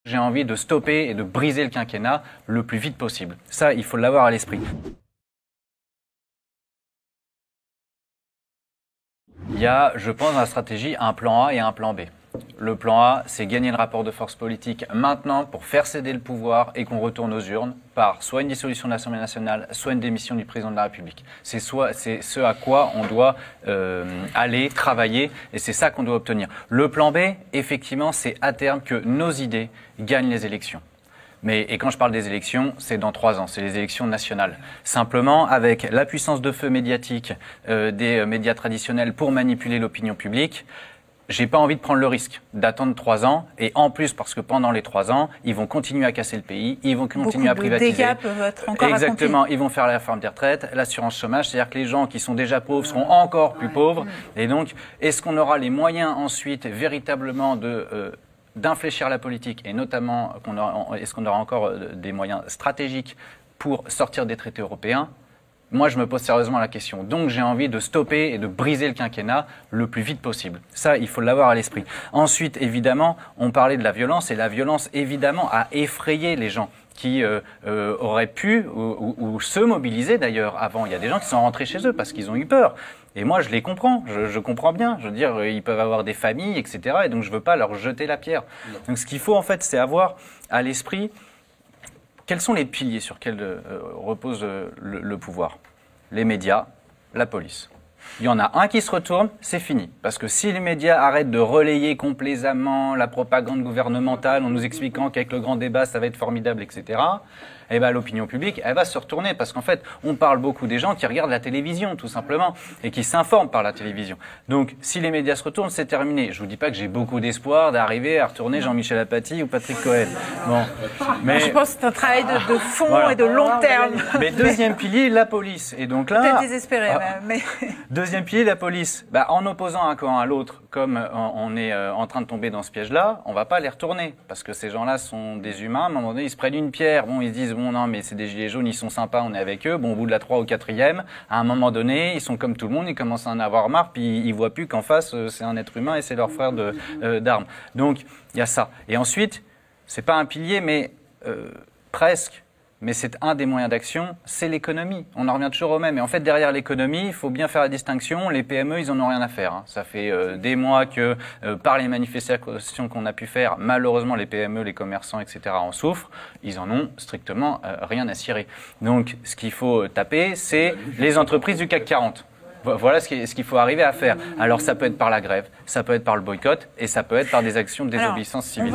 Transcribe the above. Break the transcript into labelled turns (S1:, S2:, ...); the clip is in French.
S1: J'ai envie de stopper et de briser le quinquennat le plus vite possible. Ça, il faut l'avoir à l'esprit. Il y a, je pense, dans la stratégie, un plan A et un plan B. Le plan A, c'est gagner le rapport de force politique maintenant pour faire céder le pouvoir et qu'on retourne aux urnes par soit une dissolution de l'Assemblée nationale, soit une démission du président de la République. C'est ce à quoi on doit aller travailler et c'est ça qu'on doit obtenir. Le plan B, effectivement, c'est à terme que nos idées gagnent les élections. Et quand je parle des élections, c'est dans 3 ans, c'est les élections nationales. Simplement, avec la puissance de feu médiatique des médias traditionnels pour manipuler l'opinion publique, j'ai pas envie de prendre le risque d'attendre 3 ans. Et en plus, parce que pendant les 3 ans, ils vont continuer à casser le pays, ils vont continuer à privatiser.
S2: Beaucoup de dégâts peuvent être encore
S1: Exactement, ils vont faire la réforme des retraites, l'assurance chômage, c'est-à-dire que les gens qui sont déjà pauvres seront encore plus pauvres. Et donc, est-ce qu'on aura les moyens ensuite véritablement d'infléchir la politique et notamment est-ce qu'on aura encore des moyens stratégiques pour sortir des traités européens? Moi, je me pose sérieusement la question. Donc, j'ai envie de stopper et de briser le quinquennat le plus vite possible. Ça, il faut l'avoir à l'esprit. Ensuite, évidemment, on parlait de la violence et la violence, évidemment, a effrayé les gens qui auraient pu ou se mobiliser d'ailleurs avant. Il y a des gens qui sont rentrés chez eux parce qu'ils ont eu peur. Et moi, je les comprends, je comprends bien. Je veux dire, ils peuvent avoir des familles, etc. Et donc, je ne veux pas leur jeter la pierre. Donc, ce qu'il faut, en fait, c'est avoir à l'esprit quels sont les piliers sur lesquels repose le pouvoir? Les médias, la police. Il y en a un qui se retourne, c'est fini. Parce que si les médias arrêtent de relayer complaisamment la propagande gouvernementale en nous expliquant qu'avec le grand débat, ça va être formidable, etc., eh ben, l'opinion publique, elle va se retourner. Parce qu'en fait, on parle beaucoup des gens qui regardent la télévision, tout simplement, et qui s'informent par la télévision. Donc, si les médias se retournent, c'est terminé. Je vous dis pas que j'ai beaucoup d'espoir d'arriver à retourner Jean-Michel Apathy ou Patrick Cohen. Bon.
S2: Mais je pense que c'est un travail de fond voilà. Et de long terme.
S1: Mais deuxième pilier, la police. Et donc là...
S2: Peut-être désespéré, mais...
S1: Deuxième pilier, la police. Bah, en opposant un camp à l'autre, comme on est en train de tomber dans ce piège-là, on va pas les retourner. Parce que ces gens-là sont des humains. À un moment donné, ils se prennent une pierre. Bon, ils se disent, bon, non, mais c'est des gilets jaunes, ils sont sympas, on est avec eux. Bon, au bout de la 3 ou 4e, à un moment donné, ils sont comme tout le monde, ils commencent à en avoir marre, puis ils voient plus qu'en face, c'est un être humain et c'est leur frère d'armes. Donc, il y a ça. Et ensuite, c'est pas un pilier, mais presque. Mais c'est un des moyens d'action, c'est l'économie. On en revient toujours au même. Et en fait, derrière l'économie, il faut bien faire la distinction. Les PME, ils en ont rien à faire. Ça fait des mois que, par les manifestations qu'on a pu faire, malheureusement, les PME, les commerçants, etc. en souffrent. Ils en ont strictement rien à cirer. Donc, ce qu'il faut taper, c'est les entreprises du CAC 40. Voilà ce qu'il faut arriver à faire. Alors, ça peut être par la grève, ça peut être par le boycott, et ça peut être par des actions de désobéissance civile.